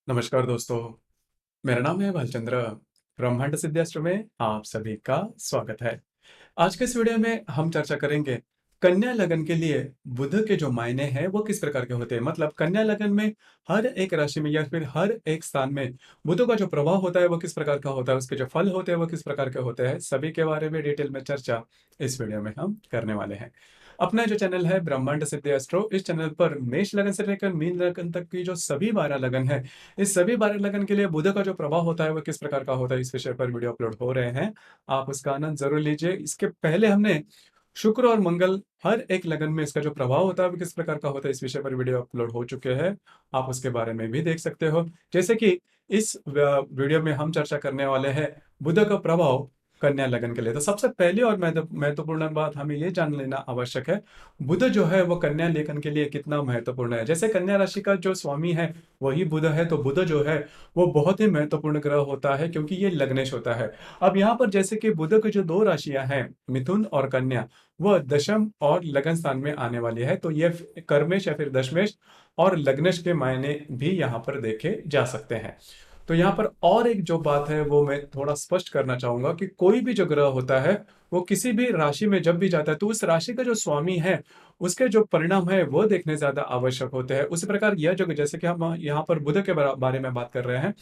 नमस्कार दोस्तों, मेरा नाम है भालचंद्र। ब्रह्मांड सिद्धास्त्र में आप सभी का स्वागत है। आज के इस वीडियो में हम चर्चा करेंगे कन्या लगन के लिए बुध के जो मायने हैं वो किस प्रकार के होते हैं। मतलब कन्या लगन में हर एक राशि में या फिर हर एक स्थान में बुध का जो प्रभाव होता है वो किस प्रकार का होता है, उसके जो फल होते हैं वो किस प्रकार के होते हैं, सभी के बारे में डिटेल में चर्चा इस वीडियो में हम करने वाले हैं। अपना जो चैनल है ब्रह्मांड सिद्धि एस्ट्रो, इस चैनल पर मेष लगन से लेकर मीन लगन तक की जो सभी 12 लगन है, इस सभी 12 लगन के लिए बुध का जो प्रभाव होता है वो किस प्रकार का होता है, इस विषय पर वीडियो अपलोड हो रहे हैं। आप उसका आनंद जरूर लीजिए। इसके पहले हमने शुक्र और मंगल हर एक लगन में इसका जो प्रभाव होता है वो किस प्रकार का होता है, इस विषय पर वीडियो अपलोड हो चुके हैं। आप उसके बारे में भी देख सकते हो। जैसे कि इस वीडियो में हम चर्चा करने वाले हैं बुध का प्रभाव कन्या लगन के लिए। तो सबसे पहली और महत्वपूर्ण बात हमें ये जान लेना आवश्यक है, बुध जो है वो कन्या लेखन के लिए कितना महत्वपूर्ण है। जैसे कन्या राशि का जो स्वामी है वही बुध है, तो बुध जो है वो बहुत ही महत्वपूर्ण ग्रह होता है क्योंकि ये लग्नेश होता है। अब यहाँ पर जैसे कि बुध की जो दो राशियां हैं मिथुन और कन्या, वह दशम और लगन स्थान में आने वाली है, तो ये कर्मेश या फिर दशमेश और लग्नेश के मायने भी यहाँ पर देखे जा सकते हैं। तो यहाँ पर और एक जो बात है वो मैं थोड़ा स्पष्ट करना चाहूंगा कि कोई भी जो ग्रह होता है वो किसी भी राशि में जब भी जाता है तो उस राशि का जो स्वामी है उसके जो परिणाम है वो देखने ज्यादा आवश्यक होते हैं। उसी प्रकार यह जो जैसे कि हम यहाँ पर बुध के बारे में बात कर रहे हैं,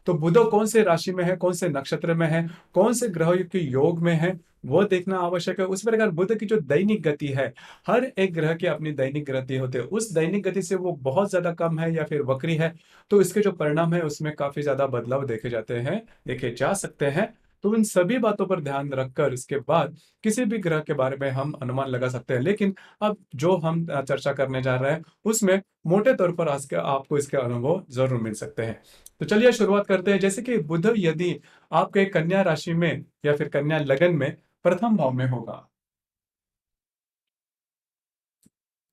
तो बुध कौन से राशि में है, कौन से नक्षत्र में है, कौन से ग्रह के योग में है, वो देखना आवश्यक है। उसी प्रकार बुध की जो दैनिक गति है, हर एक ग्रह की अपनी दैनिक गति होती है, उस दैनिक गति से वो बहुत ज्यादा कम है या फिर वक्री है, तो इसके जो परिणाम है उसमें काफी ज्यादा बदलाव देखे जाते हैं, देखे जा सकते हैं। तो इन सभी बातों पर ध्यान रखकर इसके बाद किसी भी ग्रह के बारे में हम अनुमान लगा सकते हैं। लेकिन अब जो हम चर्चा करने जा रहे हैं उसमें मोटे तौर पर आज के आपको इसके अनुभव जरूर मिल सकते हैं। तो चलिए शुरुआत करते हैं। जैसे कि बुध यदि आपके कन्या राशि में या फिर कन्या लगन में प्रथम भाव में होगा,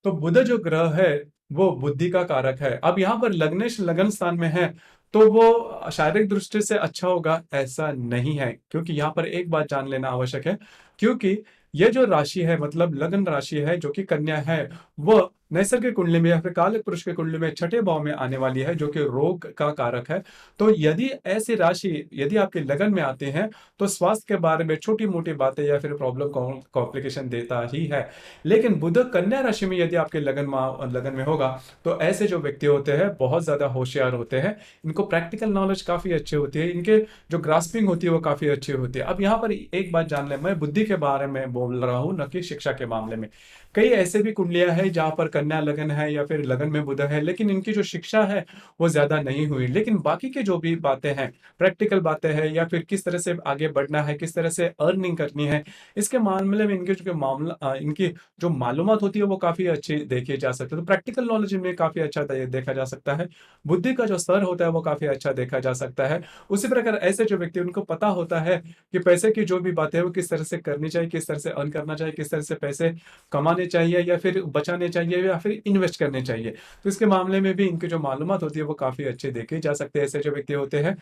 तो बुध जो ग्रह है वो बुद्धि का कारक है। अब यहाँ पर लग्नेश लगन स्थान में है तो वो शारीरिक दृष्टि से अच्छा होगा ऐसा नहीं है, क्योंकि यहाँ पर एक बात जान लेना आवश्यक है। क्योंकि ये जो राशि है मतलब लग्न राशि है जो कि कन्या है, वो नैसर्गिक कुंडली में या फिर कालिक पुरुष के कुंडली में छठे भाव में आने वाली है जो कि रोग का कारक है। तो यदि ऐसी राशि यदि आपके लगन में आते हैं तो स्वास्थ्य के बारे में छोटी मोटी बातें या फिर प्रॉब्लम कॉम्प्लिकेशन देता ही है। लेकिन बुध कन्या राशि में यदि आपके लगन में होगा तो ऐसे जो व्यक्ति होते हैं बहुत ज्यादा होशियार होते हैं, इनको प्रैक्टिकल नॉलेज काफी अच्छी होती है, इनके जो ग्रास्पिंग होती है वो काफी अच्छी होती है। अब यहाँ पर एक बात जान ले, मैं बुद्धि के बारे में बोल रहा हूँ न कि शिक्षा के मामले में। कई ऐसे भी कुंडलियां हैं जहां पर कन्या लगन है या फिर लगन में बुध है लेकिन इनकी जो शिक्षा है वो ज्यादा नहीं हुई, लेकिन बाकी के जो भी बातें हैं, प्रैक्टिकल बातें हैं या फिर किस तरह से आगे बढ़ना है, किस तरह से अर्निंग करनी है, इसके मामले में इनके जो इनकी जो मालूमात होती है वो काफी अच्छी देखी जा सकती है। तो प्रैक्टिकल नॉलेज में काफी अच्छा देखा जा सकता है। बुद्धि का जो स्तर होता है वो काफी अच्छा देखा जा सकता है। उसी प्रकार ऐसे जो व्यक्ति उनको पता होता है कि पैसे की जो भी बातें है वो किस तरह से करनी चाहिए, किस तरह से अर्न करना चाहिए, किस तरह से पैसे कमाने चाहिए या फिर बचाने चाहिए या फिर इन्वेस्ट करने चाहिए, तो इसके मामले में भी इनकी जो मालूमात होती है वो काफी अच्छी देखी जा सकती है। ऐसे जो व्यक्ति होते हैं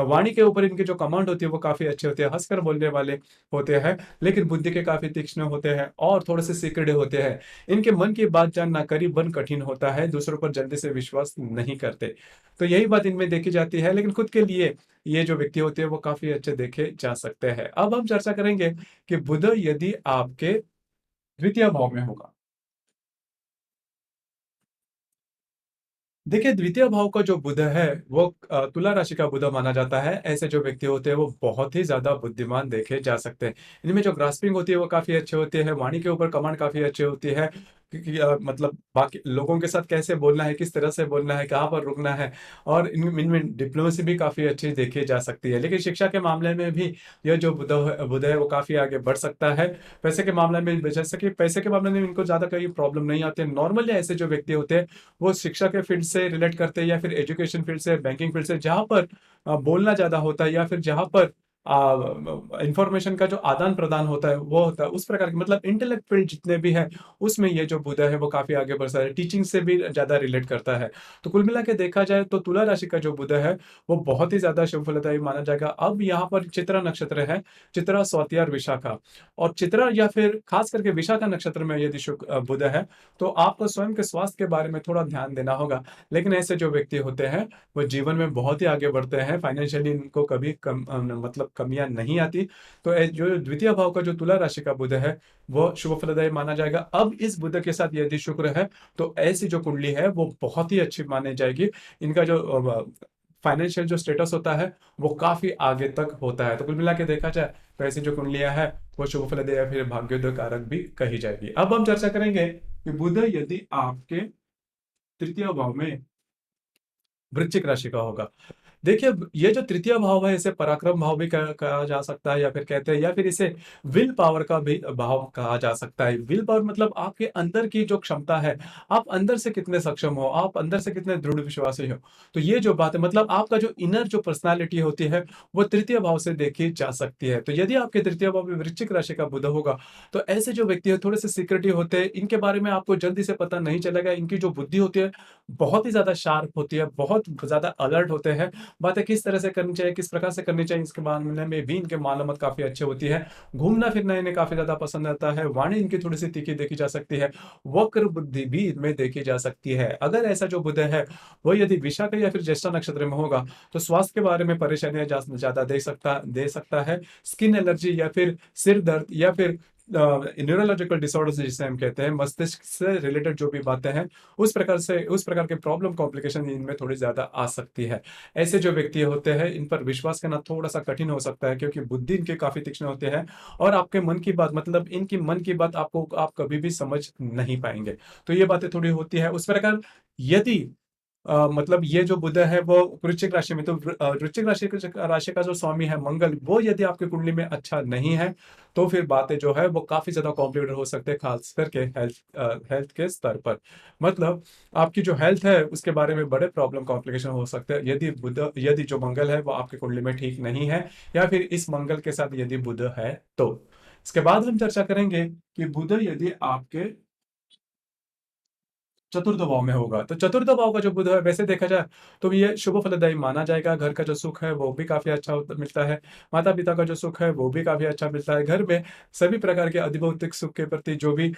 वाणी के ऊपर इनकी जो कमांड होती है वो काफी अच्छी होती है, हंसकर बोलने वाले होते हैं, लेकिन बुद्धि के काफी तीक्ष्ण होते हैं और थोड़े से सिकड़े होते हैं। इनके मन की बात जानना करीबन कठिन होता है, दूसरों पर जल्दी से विश्वास नहीं करते, तो यही बात इनमें देखी जाती है। लेकिन खुद के लिए ये जो व्यक्ति होते हैं वो काफी अच्छे देखे जा सकते हैं। अब हम चर्चा करेंगे कि बुध यदि आपके द्वितीय भाव में होगा। देखिए द्वितीय भाव का जो बुध है वो तुला राशि का बुध माना जाता है। ऐसे जो व्यक्ति होते हैं वो बहुत ही ज्यादा बुद्धिमान देखे जा सकते हैं। इनमें जो ग्रास्पिंग होती है वो काफी अच्छी होती है, वाणी के ऊपर कमांड काफी अच्छी होती है, क्योंकि मतलब बाकी लोगों के साथ कैसे बोलना है, किस तरह से बोलना है, कहाँ पर रुकना है, और इनमें डिप्लोमेसी भी काफी अच्छी देखी जा सकती है। लेकिन शिक्षा के मामले में भी यह जो बुध है वो काफी आगे बढ़ सकता है। पैसे के मामले में जैसे कि पैसे के मामले में इनको ज्यादा कोई प्रॉब्लम नहीं आती है। नॉर्मली ऐसे जो व्यक्ति होते हैं वो शिक्षा के फील्ड से रिलेट करते हैं या फिर एजुकेशन फील्ड से, बैंकिंग फील्ड से, जहां पर बोलना ज्यादा होता है या फिर जहां पर इंफॉर्मेशन का जो आदान प्रदान होता है वो होता है, उस प्रकार की मतलब इंटेलेक्ट फील्ड जितने भी है उसमें ये जो बुध है वो काफी आगे बढ़ सकता है, टीचिंग से भी ज्यादा रिलेट करता है। तो कुल मिला के देखा जाए तो तुला राशि का जो बुध है वो बहुत ही ज्यादा शुभ फलदायी माना जाएगा। अब यहाँ पर चित्रा नक्षत्र है, चित्रा, स्वाति और विशाखा, और चित्रा या फिर खास करके विशाखा नक्षत्र में यदि बुध है तो आपको स्वयं के स्वास्थ्य के बारे में थोड़ा ध्यान देना होगा। लेकिन ऐसे जो व्यक्ति होते हैं वो जीवन में बहुत ही आगे बढ़ते हैं, फाइनेंशियली इनको कभी मतलब कमियां नहीं आती। तो जो द्वितीय भाव का जो तुला राशि का बुध है वो शुभ फलदायी माना जाएगा। अब इस बुध के साथ यदि शुक्र है तो ऐसी जो कुंडली है वो बहुत ही अच्छी मानी जाएगी। इनका जो फाइनेंशियल जो स्टेटस होता है वो काफी आगे तक होता है। तो कुल मिला के देखा जाए तो ऐसी जो कुंडलियां हैं वो शुभ फलदायी या फिर भाग्योदय कारक भी कही जाएगी। अब हम चर्चा करेंगे कि बुध यदि आपके तृतीय भाव में वृश्चिक राशि का होगा। देखिए, ये जो तृतीय भाव है इसे पराक्रम भाव भी कहा जा सकता है, या फिर कहते हैं, या फिर इसे विल पावर का भी भाव कहा जा सकता है। विल पावर मतलब आपके अंदर की जो क्षमता है, आप अंदर से कितने सक्षम हो, आप अंदर से कितने दृढ़ विश्वासी हो। तो ये जो बात है मतलब आपका जो इनर जो पर्सनालिटी होती है वो तृतीय भाव से देखी जा सकती है। तो यदि आपके तृतीय भाव में वृश्चिक राशि का बुध होगा तो ऐसे जो व्यक्ति है थोड़े से सिक्रेटिव होते हैं, इनके बारे में आपको जल्दी से पता नहीं चलेगा। इनकी जो बुद्धि होती है बहुत ही ज्यादा शार्प होती है, बहुत ज्यादा अलर्ट होते हैं। बातें किस तरह से करनी चाहिए, किस प्रकार से करनी चाहिए, इसके मामले में भी इनके मालूमात काफी अच्छी होती है। घूमना फिरना इन्हें काफी ज्यादा पसंद आता है। वाणी इनकी थोड़ी सी तीखी देखी जा सकती है। वक्र बुद्धि भी इनमें देखी जा सकती है। अगर ऐसा जो बुध है वो यदि विशाखा या फिर ज्येष्ठा नक्षत्र में होगा तो स्वास्थ्य के बारे में परेशानियां ज्यादा दे सकता है। स्किन एलर्जी या फिर सिर दर्द या फिर न्यूरोलॉजिकल डिसऑर्डर्स जिसे हम कहते हैं, मस्तिष्क से रिलेटेड जो भी बातें हैं उस प्रकार के प्रॉब्लम कॉम्प्लिकेशन इनमें थोड़ी ज्यादा आ सकती है। ऐसे जो व्यक्ति होते हैं इन पर विश्वास करना थोड़ा सा कठिन हो सकता है, क्योंकि बुद्धि इनके काफी तीक्ष्ण होते हैं और आपके मन की बात मतलब इनकी मन की बात आपको आप कभी भी समझ नहीं पाएंगे। तो ये बातें थोड़ी होती है उस प्रकार। यदि मतलब ये जो बुध है वो वृश्चिक राशि में, तो वृश्चिक राशि का जो स्वामी है मंगल, वो यदि आपकी कुंडली में अच्छा नहीं है तो फिर बातें जो है वो काफी ज्यादा कॉम्प्लिकेटेड हो सकते हैं, खास करके हेल्थ के स्तर पर। मतलब आपकी जो हेल्थ है उसके बारे में बड़े प्रॉब्लम कॉम्प्लिकेशन हो सकते हैं यदि जो मंगल है वो आपकी कुंडली में ठीक नहीं है, या फिर इस मंगल के साथ यदि बुध है तो। इसके बाद हम चर्चा करेंगे कि बुध यदि आपके चतुर्थ भाव में होगा तो चतुर्थ भाव का जो बुध है वैसे देखा जाए तो ये शुभ फलदायी माना जाएगा। घर का जो सुख है वो भी काफी अच्छा मिलता है। माता पिता का जो सुख है वो भी काफी अच्छा मिलता है। घर में सभी प्रकार के अधिभौतिक सुख के प्रति जो भी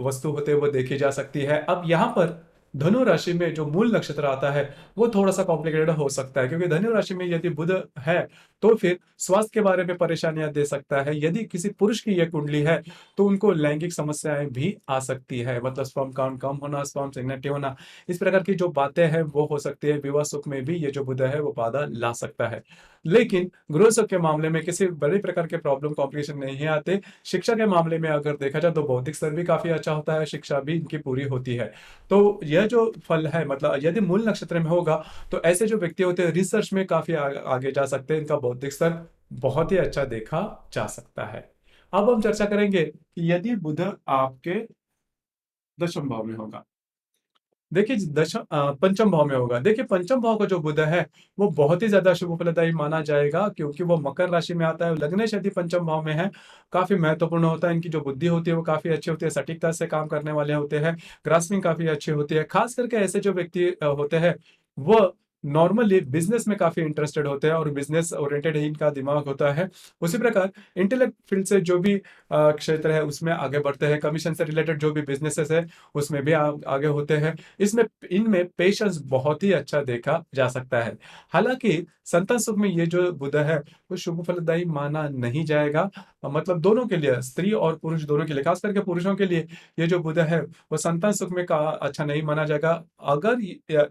वस्तु होते हैं वो देखी जा सकती है। अब यहाँ पर धनु राशि में जो मूल नक्षत्र आता है वो थोड़ा सा कॉम्प्लिकेटेड हो सकता है, क्योंकि धनु राशि में यदि बुध है तो फिर स्वास्थ्य के बारे में परेशानियां दे सकता है। यदि किसी पुरुष की यह कुंडली है तो उनको लैंगिक समस्याएं भी आ सकती है, मतलब स्पर्म काउंट कम होना, स्पर्म सिग्नेटी होना, इस प्रकार की जो बातें हैं वो हो सकती है। विवाह सुख में भी ये जो बुध है वो बाधा ला सकता है। लेकिन गृह सुख के मामले में किसी बड़े प्रकार के प्रॉब्लम कॉम्प्लिकेशन नहीं आते। शिक्षा के मामले में अगर देखा जाए तो बौद्धिक स्तर भी काफी अच्छा होता है, शिक्षा भी इनकी पूरी होती है। तो यह जो फल है मतलब यदि मूल नक्षत्र में होगा तो ऐसे जो व्यक्ति होते हैं रिसर्च में काफी आगे जा सकते हैं, इनका बौद्धिक स्तर बहुत ही अच्छा देखा जा सकता है। अब हम चर्चा करेंगे कि यदि बुध आपके दशम भाव में होगा। देखिए पंचम भाव में होगा। देखिए पंचम भाव का जो बुध है वो बहुत ही ज्यादा शुभ फलदायी माना जाएगा, क्योंकि वो मकर राशि में आता है। लग्नेश यदि पंचम भाव में है काफी महत्वपूर्ण होता है। इनकी जो बुद्धि होती है वो काफी अच्छी होती है, सटीकता से काम करने वाले होते हैं, ग्रास्पिंग काफी अच्छी होती है। खास करके ऐसे जो व्यक्ति होते हैं वो नॉर्मली बिजनेस में काफी इंटरेस्टेड होते हैं और बिजनेस ओरिएंटेड ही इनका दिमाग होता है। उसी प्रकार इंटेलेक्ट फील्ड से जो भी क्षेत्र है उसमें आगे बढ़ते हैं। कमीशन से रिलेटेड जो भी बिजनेसेस है उसमें भी आगे होते हैं। इसमें इनमें पेशेंस बहुत ही अच्छा देखा जा सकता है। हालांकि संतान सुख में ये जो बुध है वो शुभ फलदायी माना नहीं जाएगा। मतलब दोनों के लिए, स्त्री और पुरुष दोनों के लिए, खास करके पुरुषों के लिए ये जो बुध है वो संतान सुख में का अच्छा नहीं माना जाएगा। अगर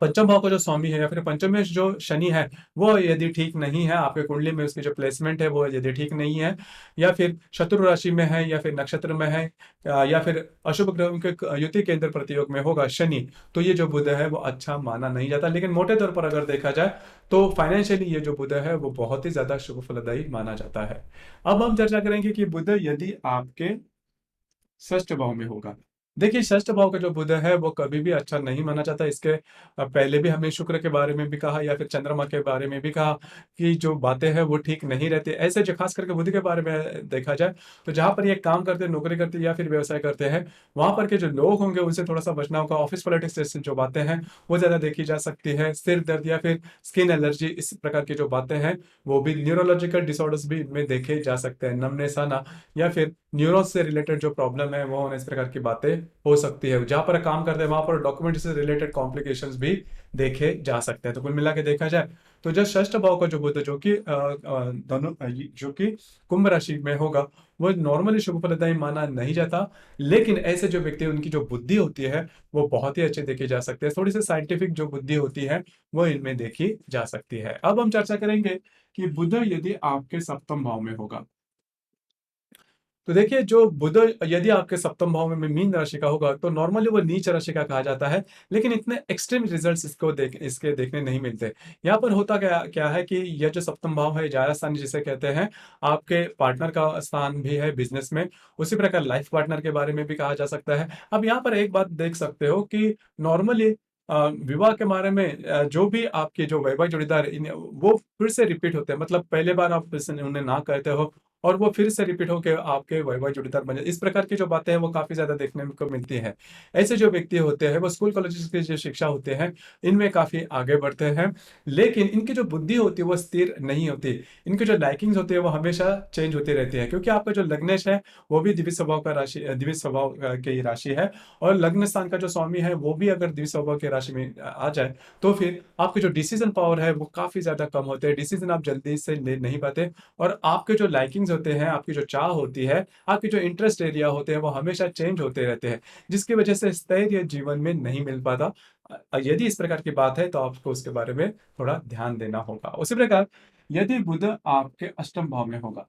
पंचम भाव का जो स्वामी है या फिर पंचम में जो शनि है वो यदि ठीक नहीं है, आपके कुंडली में उसकी जो प्लेसमेंट है वो यदि ठीक नहीं है, या फिर शत्रु राशि में है या फिर नक्षत्र में है, या फिर अशुभ ग्रहों के युति केंद्र प्रतियोग में होगा शनि, तो ये जो बुध है वो अच्छा माना नहीं जाता। लेकिन मोटे तौर पर अगर देखा जाए तो फाइनेंशियली ये जो बुध है वो बहुत ही ज्यादा शुभ फलदायी माना जाता है। अब हम चर्चा करेंगे कि बुध यदि आपके षष्ठ भाव में होगा। देखिए, षष्ठ भाव का जो बुध है वो कभी भी अच्छा नहीं माना जाता। इसके पहले भी हमने शुक्र के बारे में भी कहा या फिर चंद्रमा के बारे में भी कहा कि जो बातें हैं वो ठीक नहीं रहती। ऐसे जो खास करके बुध के बारे में देखा जाए तो जहाँ पर ये काम करते हैं, नौकरी करते हैं या फिर व्यवसाय करते हैं, वहाँ पर के जो लोग होंगे उनसे थोड़ा-सा बचना होगा। ऑफ़िस पॉलिटिक्स जैसी जो बातें हैं वो ज़्यादा देखी जा सकती है। सिर दर्द या फिर स्किन एलर्जी इस प्रकार की जो बातें हैं वो भी न्यूरोलॉजिकल डिसऑर्डर्स भी इनमें देखे जा सकते हैं। नमनेस आना या फिर न्यूरॉन्स से रिलेटेड जो प्रॉब्लम है वो होने इस प्रकार की बातें हो सकती है। जहाँ पर काम करते हैं वहाँ पर डॉक्यूमेंट से रिलेटेड कॉम्प्लिकेशंस भी देखे जा सकते हैं। तो कुल मिला के देखा जाए तो जो षष्ठ भाव का जो बुध जो कि जो कि कुंभ राशि में होगा वो नॉर्मली शुभ फलदायी माना नहीं जाता। लेकिन ऐसे जो व्यक्ति उनकी जो बुद्धि होती है वो बहुत ही अच्छे देखे जा सकते हैं। थोड़ी सी साइंटिफिक जो बुद्धि होती है वो इनमें देखी जा सकती है। अब हम चर्चा करेंगे कि बुध यदि आपके सप्तम भाव में होगा तो देखिए जो बुध यदि आपके सप्तम भाव में मीन राशि का होगा तो नॉर्मली वो नीच राशि का कहा जाता है। लेकिन इतने एक्सट्रीम रिजल्ट्स इसके देखने नहीं मिलते। यहाँ पर होता क्या क्या है कि यह जो सप्तम भाव है जाया स्थान जिसे कहते हैं, आपके पार्टनर का स्थान भी है बिजनेस में। उसी प्रकार लाइफ पार्टनर के बारे में भी कहा जा सकता है। अब यहाँ पर एक बात देख सकते हो कि नॉर्मली विवाह के बारे में जो भी आपके जो वैवाहिक जोड़ीदार वो फिर से रिपीट होते हैं। मतलब पहले बार आप उन्हें ना कहते हो और वो फिर से रिपीट होके आपके वैवाहिक जोड़ीदार बन जाए। इस प्रकार की जो बातें हैं वो काफ़ी ज़्यादा देखने को मिलती हैं। ऐसे जो व्यक्ति होते हैं वो स्कूल कॉलेजेस की जो शिक्षा होते हैं, इनमें काफ़ी आगे बढ़ते हैं। लेकिन इनकी जो बुद्धि होती है वो स्थिर नहीं होती। इनकी जो लाइकिंग्स होती है वो हमेशा चेंज होती रहती है। क्योंकि आपका जो लग्नेश है वो भी द्विज स्वभाव का राशि द्विज स्वभाव की राशि है और लग्न स्थान का जो स्वामी है वो भी अगर द्विज स्वभाव की राशि में आ जाए तो फिर आपकी जो डिसीजन पावर है वो काफ़ी ज़्यादा कम होते हैं। डिसीजन आप जल्दी से ले नहीं पाते और आपके जो लाइकिंग्स होते हैं, आपकी जो चाह होती है, आपके जो इंटरेस्ट एरिया होते हैं, वो हमेशा चेंज होते रहते हैं, जिसकी वजह से स्थैर्य जीवन में नहीं मिल पाता। यदि इस प्रकार की बात है, तो आपको उसके बारे में थोड़ा ध्यान देना होगा। उसी प्रकार यदि बुध आपके अष्टम भाव में होगा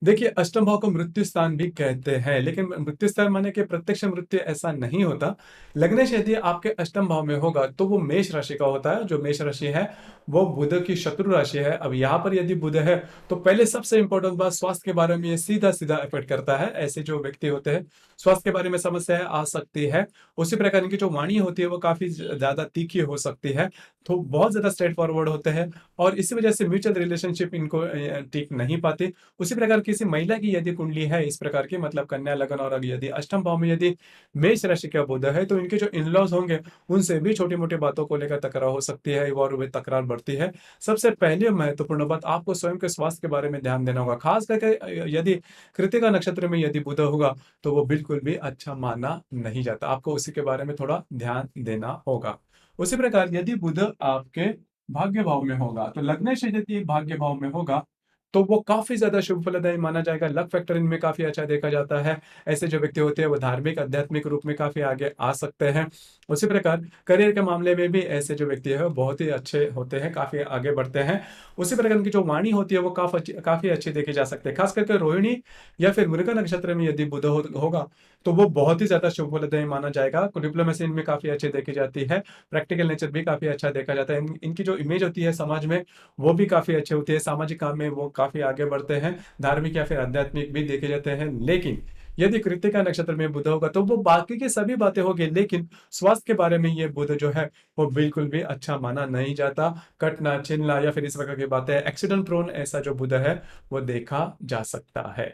देखिए, अष्टम भाव को मृत्यु स्थान भी कहते हैं, लेकिन मृत्यु स्थान माने कि प्रत्यक्ष मृत्यु ऐसा नहीं होता। लग्नेश यदि आपके अष्टम भाव में होगा, तो वो मेष राशि का होता है। जो मेष राशि है, वो बुध की शत्रु राशि है। अब यहाँ पर यदि बुध है, तो पहले सबसे इंपॉर्टेंट बात स्वास्थ्य के बारे में ये सीधा-सीधा इफ़ेक्ट करता है। ऐसे जो व्यक्ति होते हैं, स्वास्थ्य के बारे में समस्याएँ आ सकती है। उसी प्रकार इनकी जो वाणी होती है, वो काफ़ी ज़्यादा तीखी हो सकती है, तो बहुत ज़्यादा स्ट्रेट फॉरवर्ड होते हैं और इसी वजह से म्यूचुअल रिलेशनशिप इनको टिक नहीं पाती। उसी प्रकार किसी महिला की यदि कुंडली है इस प्रकार की मतलब कन्या लगन और यदि अष्टम भाव में यदि मेष राशि का बुध है तो इनके जो इन-लॉज़ होंगे उनसे भी छोटी-मोटी बातों को लेकर तकरार हो सकती है और वे तकरार बढ़ती है। सबसे पहले महत्वपूर्ण बात आपको स्वयं के स्वास्थ्य के बारे में ध्यान देना होगा। ख़ास करके यदि कृत्तिका नक्षत्र में यदि बुध होगा तो वो बिल्कुल भी अच्छा माना नहीं जाता। आपको उसी के बारे में थोड़ा ध्यान देना होगा। उसी प्रकार यदि बुध आपके भाग्य भाव में होगा तो लग्नेश यदि भाग्य भाव में होगा तो वो काफ़ी ज़्यादा शुभ फलदायी माना जाएगा। लक फैक्टर इनमें काफ़ी अच्छा देखा जाता है। ऐसे जो व्यक्ति होते हैं वो धार्मिक, आध्यात्मिक रूप में काफ़ी आगे आ सकते हैं। उसी प्रकार करियर के मामले में भी ऐसे जो व्यक्ति है वो बहुत ही अच्छे होते हैं, काफ़ी आगे बढ़ते हैं। उसी प्रकार उनकी जो वाणी होती है वो काफ़ी अच्छी देखी जा सकती है। ख़ास करके रोहिणी या फिर मृग नक्षत्र में यदि बुध होगा तो वो बहुत ही ज़्यादा शुभ फलदायी माना जाएगा। डिप्लोमेसी इनमें काफ़ी अच्छी देखी जाती है। प्रैक्टिकल नेचर भी काफ़ी अच्छा देखा जाता है। इनकी जो इमेज होती है समाज में वो भी काफ़ी अच्छी होती है। सामाजिक काम में वो काफ़ी आगे बढ़ते हैं। धार्मिक या फिर आध्यात्मिक भी देखे जाते हैं। लेकिन यदि कृत्तिका नक्षत्र में बुध होगा तो वो बाकी की सभी बातें होगी लेकिन स्वास्थ्य के बारे में ये बुध जो है वो बिल्कुल भी अच्छा माना नहीं जाता। कटना, छिलना या फिर इस प्रकार की बातें एक्सीडेंट प्रोन ऐसा जो बुध है वो देखा जा सकता है।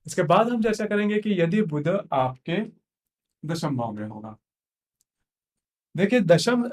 इसके बाद हम चर्चा करेंगे कि यदि बुध आपके दशम भाव में होगा। देखिए दशम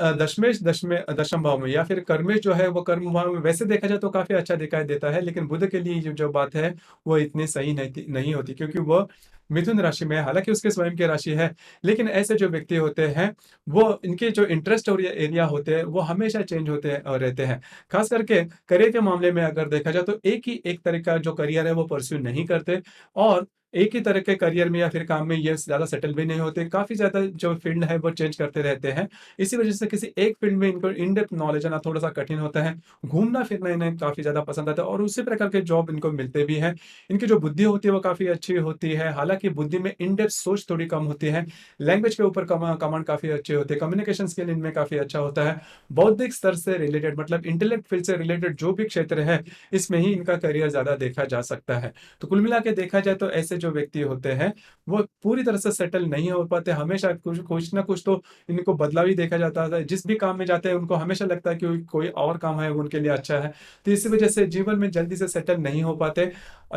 भाव में या फिर कर्मेश जो है वो कर्म भाव में वैसे देखा जाए तो काफ़ी अच्छा दिखाई देता है, लेकिन बुध के लिए जो जो बात है वो इतनी सही नहीं होती क्योंकि वो मिथुन राशि में है। हालाँकि उसके स्वयं की राशि है, लेकिन ऐसे जो व्यक्ति होते हैं वो इनके जो इंटरेस्ट और ये एरिया होते हैं वो हमेशा चेंज होते रहते हैं। ख़ास करके करियर के मामले में अगर देखा जाए तो एक ही एक तरह का जो करियर है वो परस्यू नहीं करते और एक ही तरह के करियर में या फिर काम में ये ज़्यादा सेटल भी नहीं होते। काफ़ी ज़्यादा जो फ़ील्ड है वो चेंज करते रहते हैं। इसी वजह से किसी एक फ़ील्ड में इनको इन डेप्थ नॉलेज आना थोड़ा-सा कठिन होता है। घूमना-फिरना इन्हें काफ़ी ज़्यादा पसंद आता है और उसी प्रकार के जॉब इनको मिलते भी हैं। इनकी जो बुद्धि होती है वो काफ़ी अच्छी होती है। हालाँकि बुद्धि में इन डेप्थ सोच थोड़ी कम होती है। लैंग्वेज के ऊपर कमांड काफ़ी अच्छी होती है। कम्युनिकेशन स्किल इनमें काफ़ी अच्छा होता है। बौद्धिक स्तर से रिलेटेड मतलब इंटेलेक्ट फील्ड से रिलेटेड जो भी क्षेत्र है, इसमें ही इनका करियर ज़्यादा देखा जा सकता है। तो कुल मिला के देखा जाए तो ऐसे जो व्यक्ति होते हैं वो पूरी तरह से सेटल नहीं हो पाते। हमेशा कुछ कुछ ना कुछ तो इनको बदलाव ही देखा जाता है। जिस भी काम में जाते हैं उनको हमेशा लगता है कि कोई और काम है वो उनके लिए अच्छा है। तो इसी वजह से जीवन में जल्दी से सेटल नहीं हो पाते।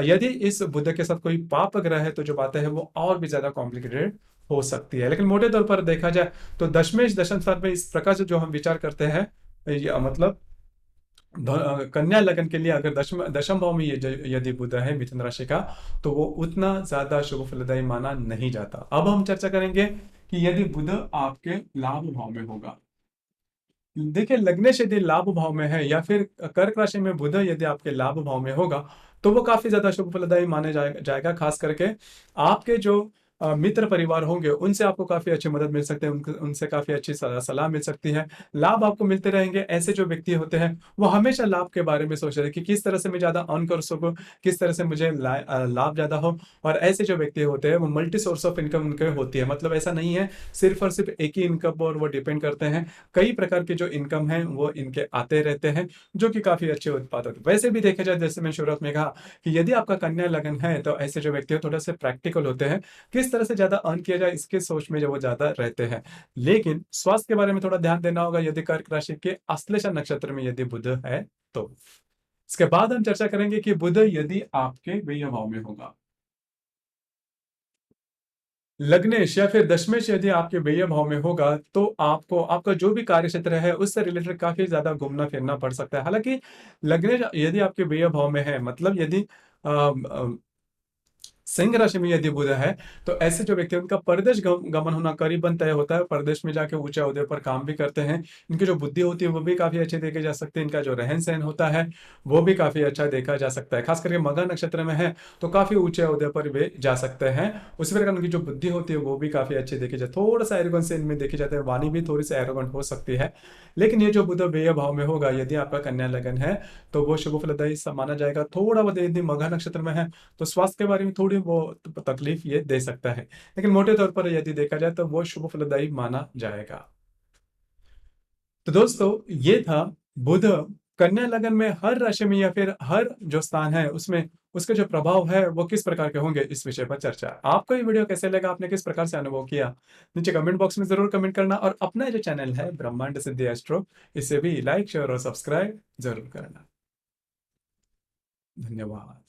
यदि इस बुध के साथ कोई पाप ग्रह है तो जो बातें हैं वो और भी ज्यादा कॉम्प्लिकेटेड हो सकती है। लेकिन मोटे तौर पर देखा जाए तो दशमेश दशम स्थान में इस प्रकार से जो हम विचार करते हैं, मतलब कन्या लगन के लिए अगर दशम दशम भाव में यदि बुध है मिथुन राशि का, तो वो उतना ज्यादा शुभ फलदायी माना नहीं जाता। अब हम चर्चा करेंगे कि यदि बुध आपके लाभ भाव में होगा। देखिए, लग्नेश यदि लाभ भाव में है या फिर कर्क राशि में बुध यदि आपके लाभ भाव में होगा तो वो काफी ज्यादा शुभ फलदायी माने जाएगा। खास करके आपके जो मित्र परिवार होंगे उनसे आपको काफी अच्छी मदद मिल सकती है, उनसे काफी अच्छी सलाह मिल सकती है। लाभ आपको मिलते रहेंगे। ऐसे जो व्यक्ति होते हैं वो हमेशा लाभ के बारे में सोच रहे हैं कि किस तरह से मैं ज्यादा अर्न कर सकूं, किस तरह से मुझे लाभ ज्यादा हो। और ऐसे जो व्यक्ति होते हैं वो मल्टी सोर्स ऑफ इनकम उनके होती है। मतलब ऐसा नहीं है सिर्फ और सिर्फ एक ही इनकम पर वो डिपेंड करते हैं। कई प्रकार के जो इनकम है वो इनके आते रहते हैं, जो कि काफी अच्छे उत्पाद होते हैं। वैसे भी देखा जाए, जैसे मैं शुरुआत में कहा कि यदि आपका कन्या लगन है तो ऐसे जो व्यक्ति थोड़ा से प्रैक्टिकल होते हैं, किस तरह से ज्यादा अर्न किया जाए इसके सोच में जो वो ज्यादा रहते हैं। लेकिन स्वास्थ्य के बारे में थोड़ा ध्यान देना होगा यदि कर्क राशि के अश्लेषा नक्षत्र में यदि बुध है तो। इसके बाद हम चर्चा करेंगे कि बुध यदि आपके व्यय भाव में होगा। लग्नेश या फिर दशमेश यदि आपके व्यय भाव में होगा तो आपको आपका जो भी कार्य क्षेत्र है उससे रिलेटेड काफी ज्यादा घूमना फिरना पड़ सकता है। हालांकि लग्नेश यदि आपके व्यय भाव में है, मतलब यदि सिंह राशि में यदि बुध है तो ऐसे जो व्यक्ति हैं, उनका परदेश गमन होना करीबन तय होता है। परदेश में जाके ऊंचे ओहदे पर काम भी करते हैं। इनकी जो बुद्धि होती है वो भी काफी अच्छी देखी जा सकती है। इनका जो रहन सहन होता है वो भी काफी अच्छा देखा जा सकता है। खास करके मघा नक्षत्र में है तो काफी ऊंचे ओहदे पर वे जा सकते हैं। उसी प्रकार उनकी जो बुद्धि होती है वो भी काफी अच्छी देखी जाती है। थोड़ा सा एरोगेंस इनमें देखी जाती है, वाणी भी थोड़ी सी एरोगेंट हो सकती है। लेकिन ये जो बुध व्यय भाव में होगा यदि आपका कन्या लगन है तो वो शुभ फलदायी माना जाएगा। थोड़ा बहुत यदि मघा नक्षत्र में है तो स्वास्थ्य के बारे में थोड़ी वो तकलीफ ये दे सकता है। लेकिन मोटे तौर पर यदि देखा जाए तो वो शुभ फलदायी माना जाएगा। तो दोस्तों, ये था बुध कन्या लगन में हर राशि में या फिर हर जो स्थान है उसमें उसके जो प्रभाव है वो किस प्रकार के होंगे, इस विषय पर चर्चा। आपको ये वीडियो कैसे लगा, आपने किस प्रकार से अनुभव किया, नीचे कमेंट बॉक्स में जरूर कमेंट करना। और अपना जो चैनल है ब्रह्मांड सिद्धि एस्ट्रो, इसे भी लाइक शेयर और सब्सक्राइब जरूर करना। धन्यवाद।